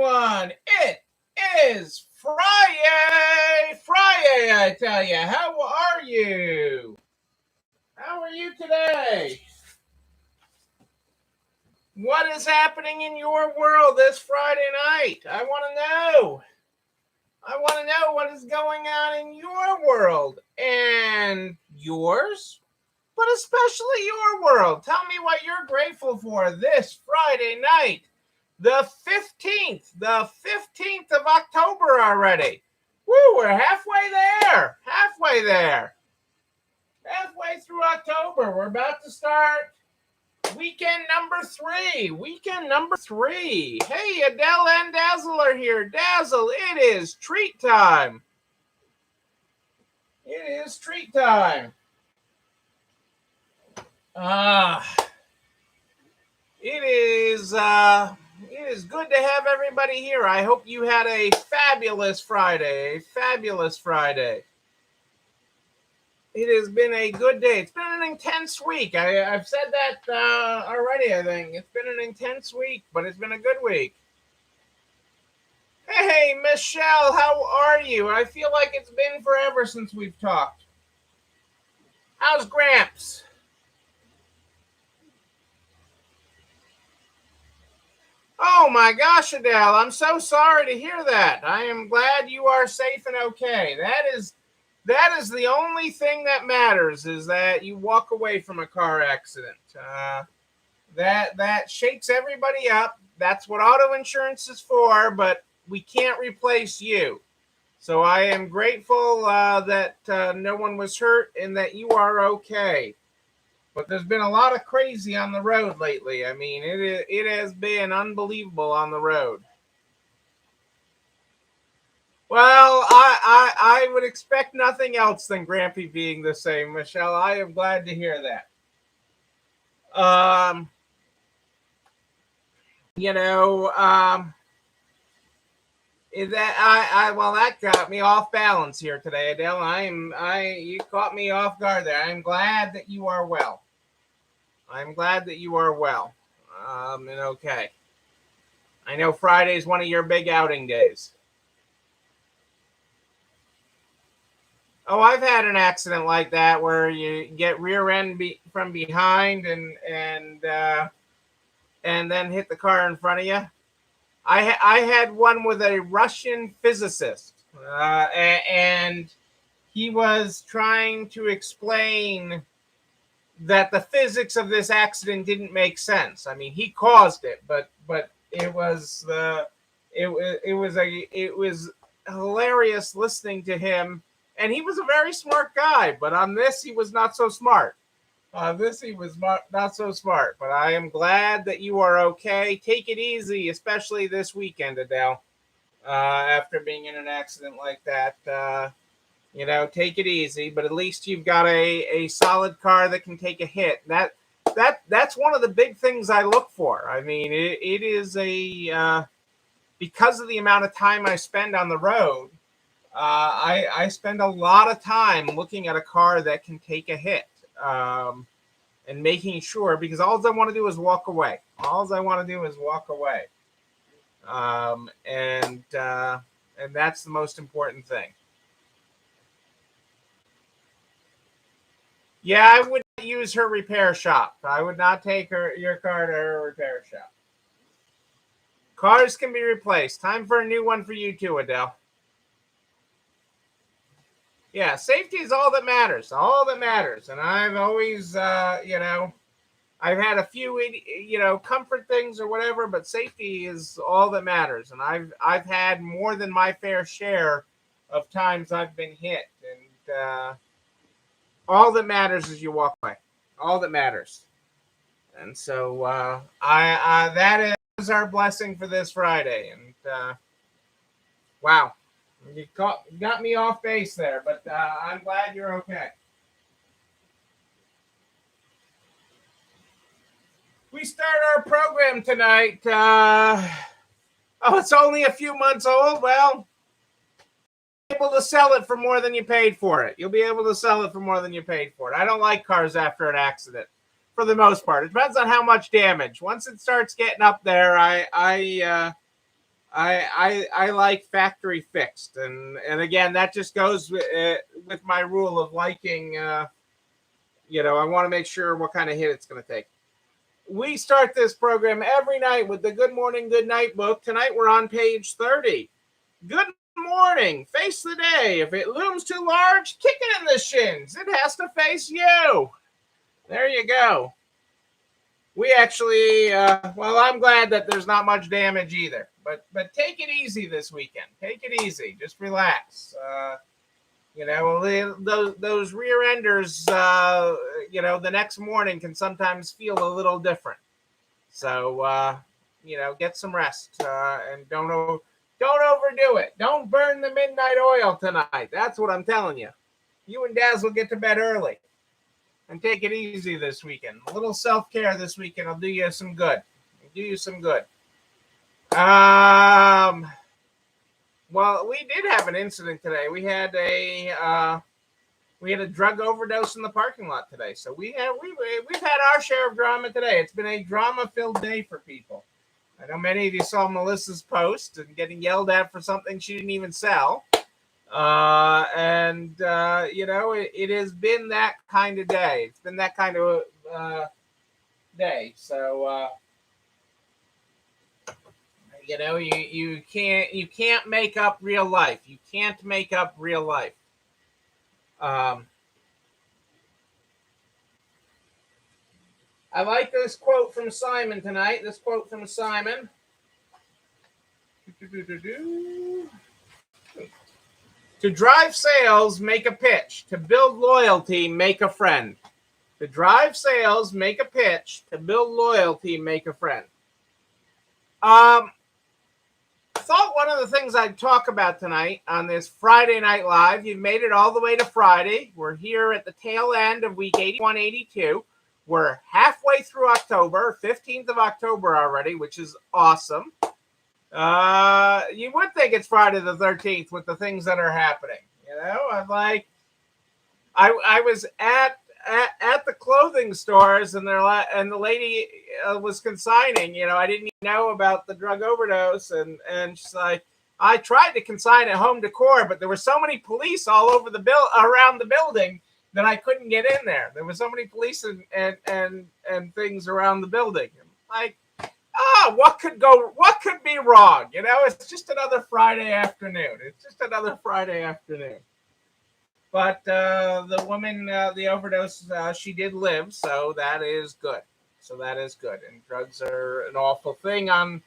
everyone. It is Friday. Friday, I tell you. How are you? How are you today? What is happening in your world this Friday night? I want to know. I want to know what is going on in your world and yours, but especially your world. Tell me what you're grateful for this Friday night. The 15th of October already. Woo, we're halfway there. Halfway through October. We're about to start weekend number three. Hey, Adele and Dazzle are here. Dazzle, it is treat time. It is treat time. It is good to have everybody here. I hope you had a fabulous Friday. It has been a good day. It's been an intense week. I've said that already, I think. It's been an intense week, but it's been a good week. Hey, Michelle, how are you? I feel like it's been forever since we've talked. How's Gramps? Oh my gosh, Adele, I'm so sorry to hear that. I am glad you are safe and okay. That is the only thing that matters, is that you walk away from a car accident. That shakes everybody up. That's what auto insurance is for, but we can't replace you. So I am grateful that no one was hurt and that you are okay. But there's been a lot of crazy on the road lately. I mean, it has been unbelievable on the road. Well, I would expect nothing else than Grampy being the same, Michelle. I am glad to hear that. You know, that got me off balance here today, Adele. You caught me off guard there. I'm glad that you are well. And okay. I know Friday is one of your big outing days. Oh, I've had an accident like that where you get rear end from behind and then hit the car in front of you. I had one with a Russian physicist, and he was trying to explain that the physics of this accident didn't make sense. I mean, he caused it, but it was hilarious listening to him, and he was a very smart guy, but on this he was not so smart. Not so smart, but I am glad that you are okay. Take it easy, especially this weekend, Adele. After being in an accident like that, take it easy, but at least you've got a solid car that can take a hit. That's one of the big things I look for. I mean, it is because of the amount of time I spend on the road, I spend a lot of time looking at a car that can take a hit, and making sure, because all I want to do is walk away. And that's the most important thing. Yeah, I would not use her repair shop. I would not take your car to her repair shop. Cars can be replaced. Time for a new one for you too, Adele. Yeah, safety is all that matters. And I've always, I've had a few, comfort things or whatever, but safety is all that matters. And I've had more than my fair share of times I've been hit, and all that matters is you walk away. All that matters. And so that is our blessing for this Friday. And wow, you got me off base there, but I'm glad you're okay. We start our program tonight. It's only a few months old. Well, able to sell it for more than you paid for it. You'll be able to sell it for more than you paid for it. I don't like cars after an accident, for the most part. It depends on how much damage. Once it starts getting up there, I I like factory fixed, and again that just goes with my rule of liking. I want to make sure what kind of hit it's going to take. We start this program every night with the Good Morning, Good Night book. Tonight we're on page 30. Good morning. Face the day. If it looms too large, kick it in the shins. It has to face you. There you go. We actually, I'm glad that there's not much damage either. But take it easy this weekend. Take it easy. Just relax. Those rear enders, the next morning can sometimes feel a little different. So, get some rest and don't overdo it. Don't burn the midnight oil tonight. That's what I'm telling you. You and Daz will get to bed early and take it easy this weekend. A little self-care this weekend will do you some good. Well, we did have an incident today. We had a drug overdose in the parking lot today. So we've had our share of drama today. It's been a drama-filled day for people. I know many of you saw Melissa's post and getting yelled at for something she didn't even sell. It has been that kind of day. It's been that kind of day. So, you can't make up real life. You can't make up real life. I like this quote from Simon tonight. This quote from Simon. To drive sales, make a pitch. To build loyalty, make a friend. To drive sales, make a pitch. To build loyalty, make a friend. I thought one of the things I'd talk about tonight on this Friday Night Live, you've made it all the way to Friday. We're here at the tail end of week 81, 82. We're halfway through October, 15th of October already, which is awesome. You would think it's Friday the 13th with the things that are happening. I was at the clothing stores and the lady was consigning. I didn't even know about the drug overdose, and she's like, I tried to consign at Home Decor, but there were so many police all over around the building that I couldn't get in there. There were so many police and things around the building. Like, what could be wrong? It's just another Friday afternoon. But the woman, the overdose, she did live, so that is good. And drugs are an awful thing on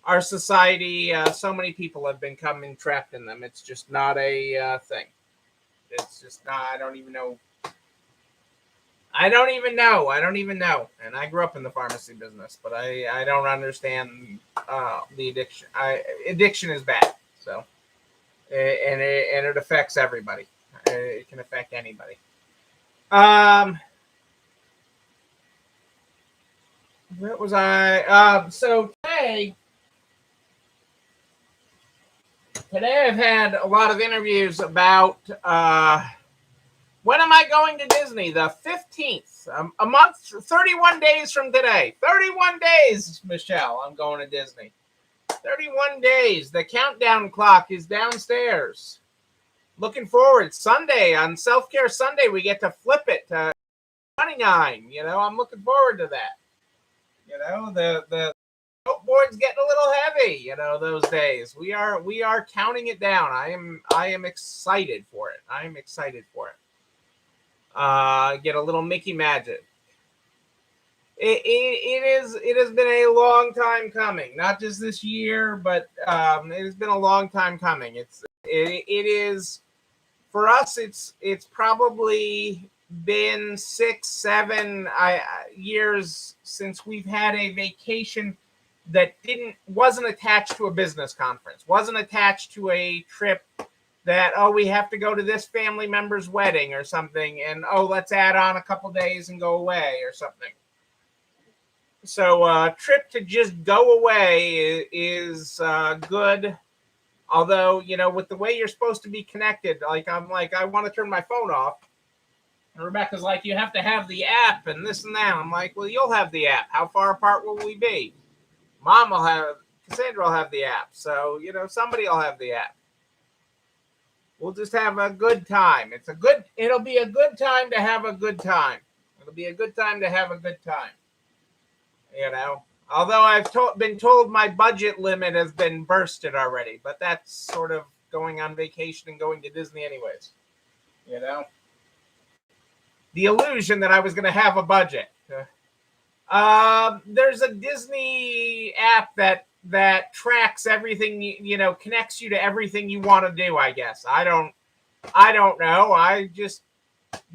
our society. So many people have become trapped in them. It's just not a thing. It's just not. I don't even know. And I grew up in the pharmacy business, but I don't understand the addiction. Addiction is bad. So, and it affects everybody. It can affect anybody. Where was I? So today I've had a lot of interviews about when am I going to Disney? The 15th, a month, 31 days from today. 31 days, Michelle, I'm going to Disney. 31 days. The countdown clock is downstairs. Looking forward. Sunday, on Self-Care Sunday, we get to flip it to 29. I'm looking forward to that. The board's getting a little heavy, those days. We are counting it down. I am excited for it. Get a little Mickey magic. It has been a long time coming, not just this year, but it has been a long time coming. It is for us. It's probably been 6-7 years since we've had a vacation that wasn't attached to a business conference, wasn't attached to a trip that, we have to go to this family member's wedding or something, and let's add on a couple days and go away or something. So trip to just go away is good. Although, with the way you're supposed to be connected, I want to turn my phone off. And Rebecca's like, you have to have the app and this and that. I'm like, well, you'll have the app. How far apart will we be? Mom will have Cassandra will have the app. So, somebody will have the app. We'll just have a good time. It'll be a good time to have a good time. It'll be a good time to have a good time. Although I've been told my budget limit has been bursted already, but that's sort of going on vacation and going to Disney anyways. The illusion that I was going to have a budget. There's a Disney app that tracks everything, connects you to everything you want to do, I guess. I don't know. I just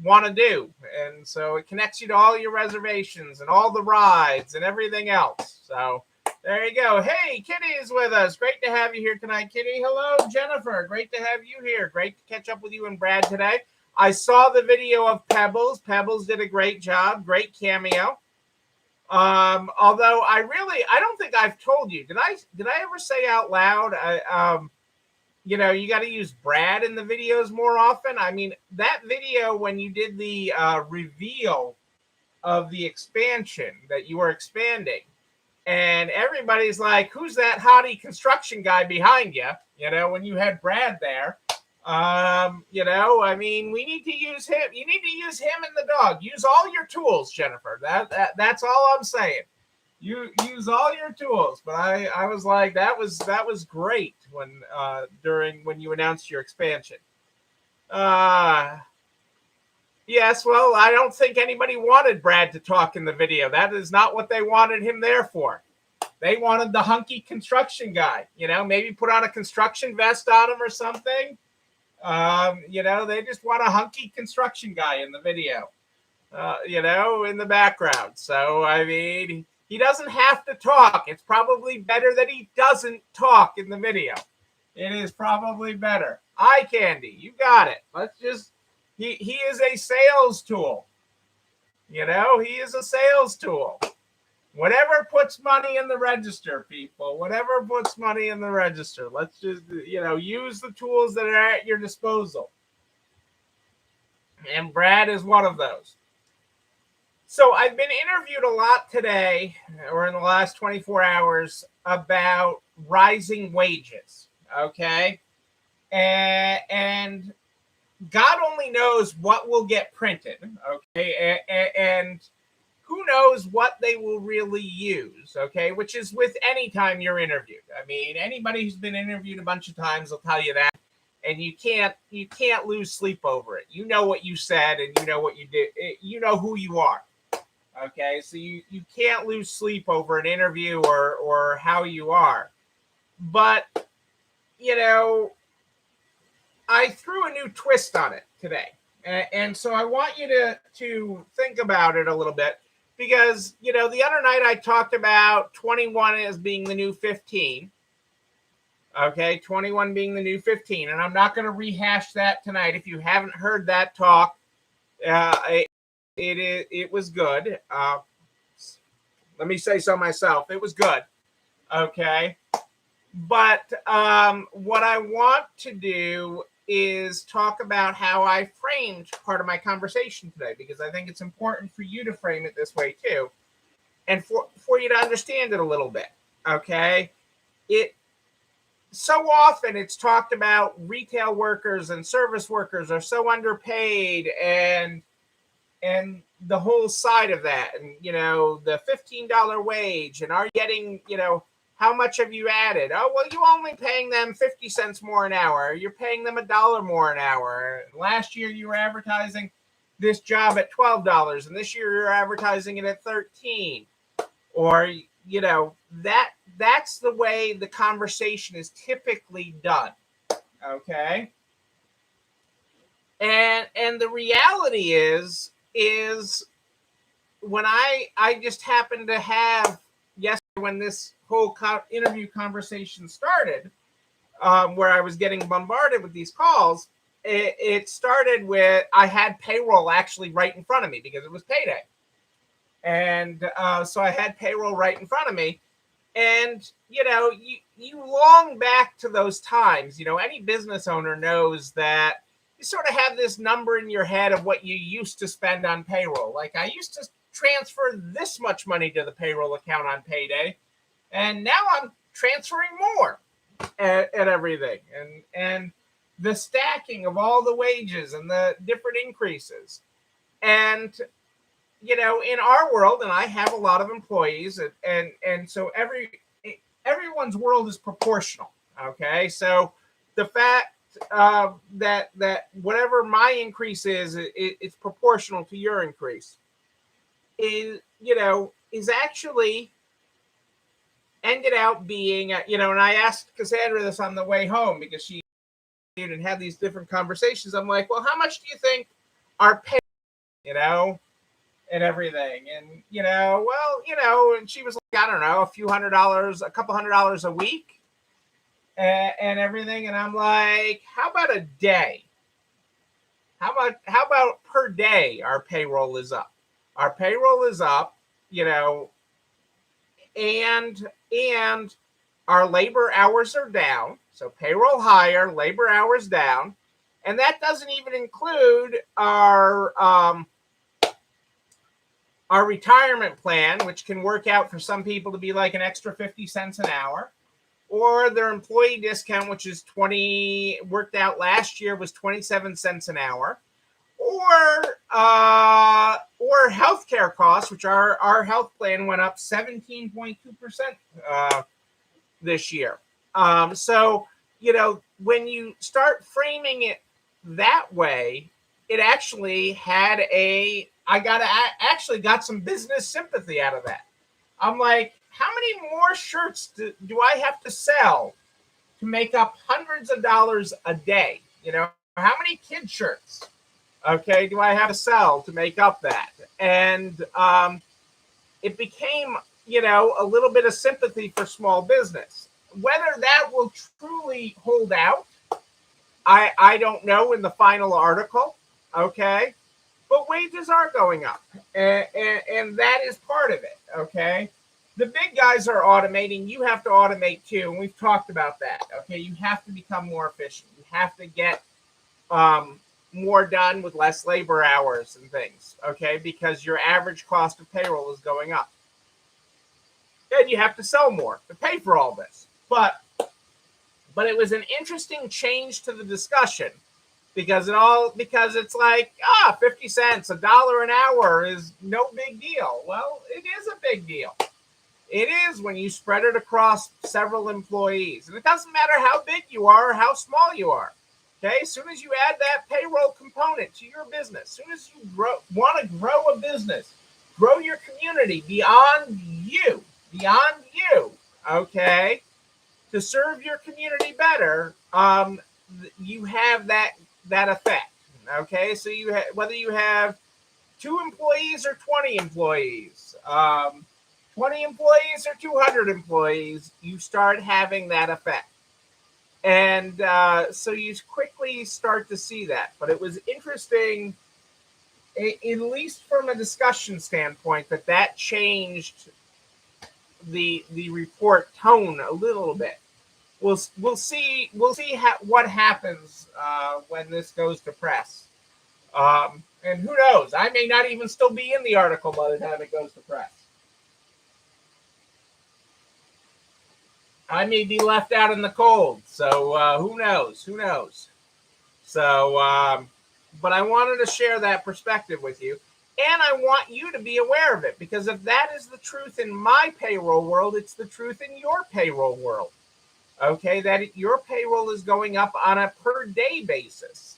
want to do. And so it connects you to all your reservations and all the rides and everything else. So there you go. Hey, Kitty is with us. Great to have you here tonight, Kitty. Hello, Jennifer. Great to have you here. Great to catch up with you and Brad today. I saw the video of Pebbles. Pebbles did a great job. Great cameo. Although I don't think I've told you. Did I ever say out loud? You got to use Brad in the videos more often. I mean, that video when you did the reveal of the expansion that you were expanding, and everybody's like, "Who's that hottie construction guy behind you?" When you had Brad there. I mean, we need to use him. You need to use him and the dog. Use all your tools, Jennifer. That's all I'm saying. You use all your tools. But I was like, that was great when you announced your expansion. Yes, well, I don't think anybody wanted Brad to talk in the video. That is not what they wanted him there for. They wanted the hunky construction guy. Maybe put on a construction vest on him or something. They just want a hunky construction guy in the video, in the background. So, I mean, he doesn't have to talk. It's probably better that he doesn't talk in the video. It is probably better. Eye candy, you got it. He is a sales tool. He is a sales tool. Whatever puts money in the register, people. Whatever puts money in the register. Let's just, use the tools that are at your disposal. And Brad is one of those. So I've been interviewed a lot today, or in the last 24 hours, about rising wages. Okay? And God only knows what will get printed. Okay? And who knows what they will really use, okay? Which is with any time you're interviewed. I mean, anybody who's been interviewed a bunch of times will tell you that, and you can't lose sleep over it. You know what you said, and you know what you did. You know who you are, okay? So you can't lose sleep over an interview or how you are. But I threw a new twist on it today, and so I want you to think about it a little bit. Because, the other night I talked about 21 as being the new 15. Okay, 21 being the new 15. And I'm not going to rehash that tonight. If you haven't heard that talk, it was good. Let me say so myself. It was good. Okay. But what I want to do is talk about how I framed part of my conversation today, because I think it's important for you to frame it this way too, and for you to understand it a little bit. Okay, so often it's talked about retail workers and service workers are so underpaid, and the whole side of that, and the $15 wage, and are you getting how much have you added? Oh, well, you're only paying them 50 cents more an hour. You're paying them $1 more an hour. Last year, you were advertising this job at $12, and this year you're advertising it at $13. Or, that's the way the conversation is typically done. Okay? And the reality is when I just happened to have yesterday, when this whole interview conversation started, where I was getting bombarded with these calls, it started with, I had payroll actually right in front of me because it was payday. And so I had payroll right in front of me. And, you long back to those times, any business owner knows that you sort of have this number in your head of what you used to spend on payroll. Like, I used to transfer this much money to the payroll account on payday, and now I'm transferring more at everything, and the stacking of all the wages and the different increases. And in our world, and I have a lot of employees, and so everyone's world is proportional. Okay, so the fact that whatever my increase is, it's proportional to your increase, is actually ended out being, and I asked Cassandra this on the way home because she and had these different conversations. I'm like, well, how much do you think our pay, and everything? And, and she was like, I don't know, a couple $100 a week and everything. And I'm like, how about a day? How about per day our payroll is up? Our payroll is up, and our labor hours are down. So payroll higher, labor hours down. And that doesn't even include our retirement plan, which can work out for some people to be like an extra 50 cents an hour, or their employee discount, which is worked out last year was 27 cents an hour, or healthcare costs, which our health plan went up 17.2% this year. So, when you start framing it that way, it actually had actually got some business sympathy out of that. I'm like, how many more shirts do I have to sell to make up hundreds of dollars a day? How many kid shirts, okay, do I have to sell to make up that? And it became, a little bit of sympathy for small business. Whether that will truly hold out, I don't know in the final article, okay? But wages are going up, and that is part of it, okay? The big guys are automating. You have to automate too, and we've talked about that, okay? You have to become more efficient. You have to get more done with less labor hours and things, okay? Because your average cost of payroll is going up. And you have to sell more to pay for all this. But it was an interesting change to the discussion because it's like, 50 cents, $1 an hour is no big deal. Well, it is a big deal. It is when you spread it across several employees. And it doesn't matter how big you are or how small you are. Okay, as soon as you add that payroll component to your business, as soon as you want to grow a business, grow your community beyond you, okay, to serve your community better, you have that effect, okay? So whether you have 2 employees or 20 employees, 20 employees or 200 employees, you start having that effect. And so you quickly start to see that. But it was interesting, at least from a discussion standpoint, that changed the report tone a little bit. We'll see what happens when this goes to press. And who knows? I may not even still be in the article by the time it goes to press. I may be left out in the cold. So who knows? So, but I wanted to share that perspective with you. And I want you to be aware of it, because if that is the truth in my payroll world, it's the truth in your payroll world. Okay, that your payroll is going up on a per day basis.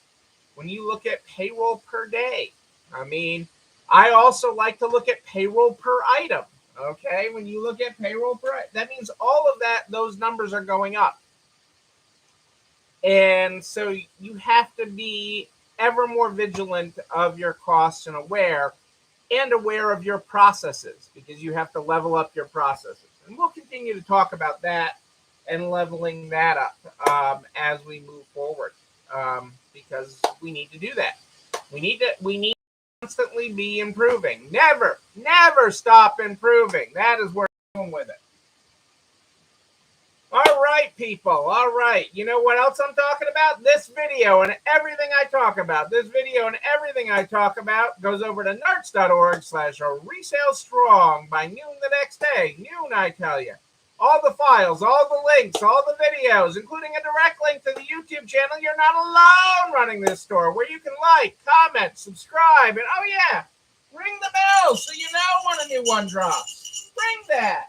When you look at payroll per day, I mean, I also like to look at payroll per item. Okay, when you look at payroll per item, that means all of those numbers are going up. And so you have to be ever more vigilant of your costs and aware of your processes, because you have to level up your processes. And we'll continue to talk about that and leveling that up as we move forward, because we need to do that. We need to constantly be improving. Never stop improving. That is where I'm going with it. All right, people. All right. You know what else I'm talking about? This video and everything I talk about. This video and everything I talk about goes over to narts.org/resale strong by noon the next day. Noon, I tell you. all the files, all the links, all the videos, including a direct link to the YouTube channel. You're not alone running this store, where you can like, comment, subscribe, and oh yeah, ring the bell so you know when a new one drops. Ring that.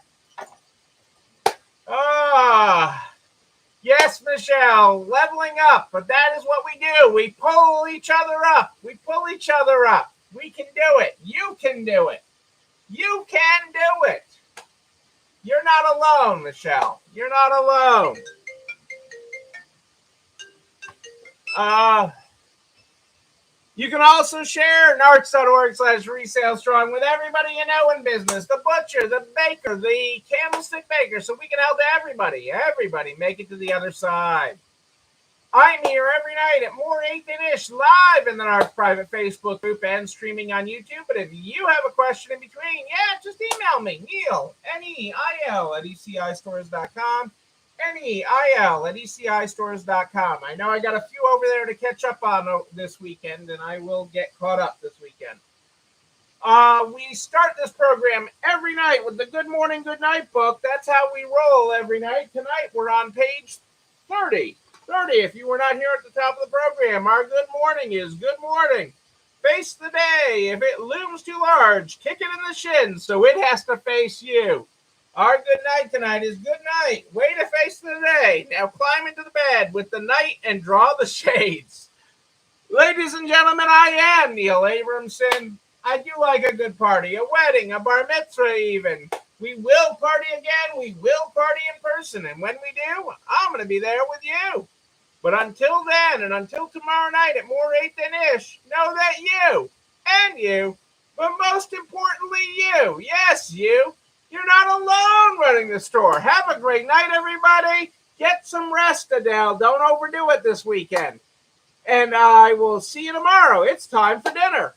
Yes, Michelle, leveling up, but that is what we do. We pull each other up. We pull each other up. We can do it. You can do it. You can do it. You're not alone, Michelle. You're not alone. You can also share narcs.org/resale strong with everybody you know in business, the butcher, the baker, the candlestick maker, so we can help everybody make it to the other side. I'm here every night at more 8 than ish live in the Narcs private Facebook group and streaming on YouTube. But if you have a question in between, just email me, Neil, Neil at ECIstores.com. NEIL at ECIstores.com. I know I got a few over there to catch up on this weekend, and I will get caught up this weekend. We start this program every night with the Good Morning, Good Night book. That's how we roll every night. Tonight, we're on page 30. 30, if you were not here at the top of the program. Our good morning is good morning. Face the day. If it looms too large, kick it in the shins so it has to face you. Our good night tonight is good night. Way to face the day. Now climb into the bed with the night and draw the shades. Ladies and gentlemen, I am Neil Abramson. I do like a good party, a wedding, a bar mitzvah even. We will party again. We will party in person. And when we do, I'm going to be there with you. But until then, and until tomorrow night at more 8 than ish, know that you, and you, but most importantly you, yes, you're not alone running the store. Have a great night, everybody. Get some rest, Adele. Don't overdo it this weekend. And I will see you tomorrow. It's time for dinner.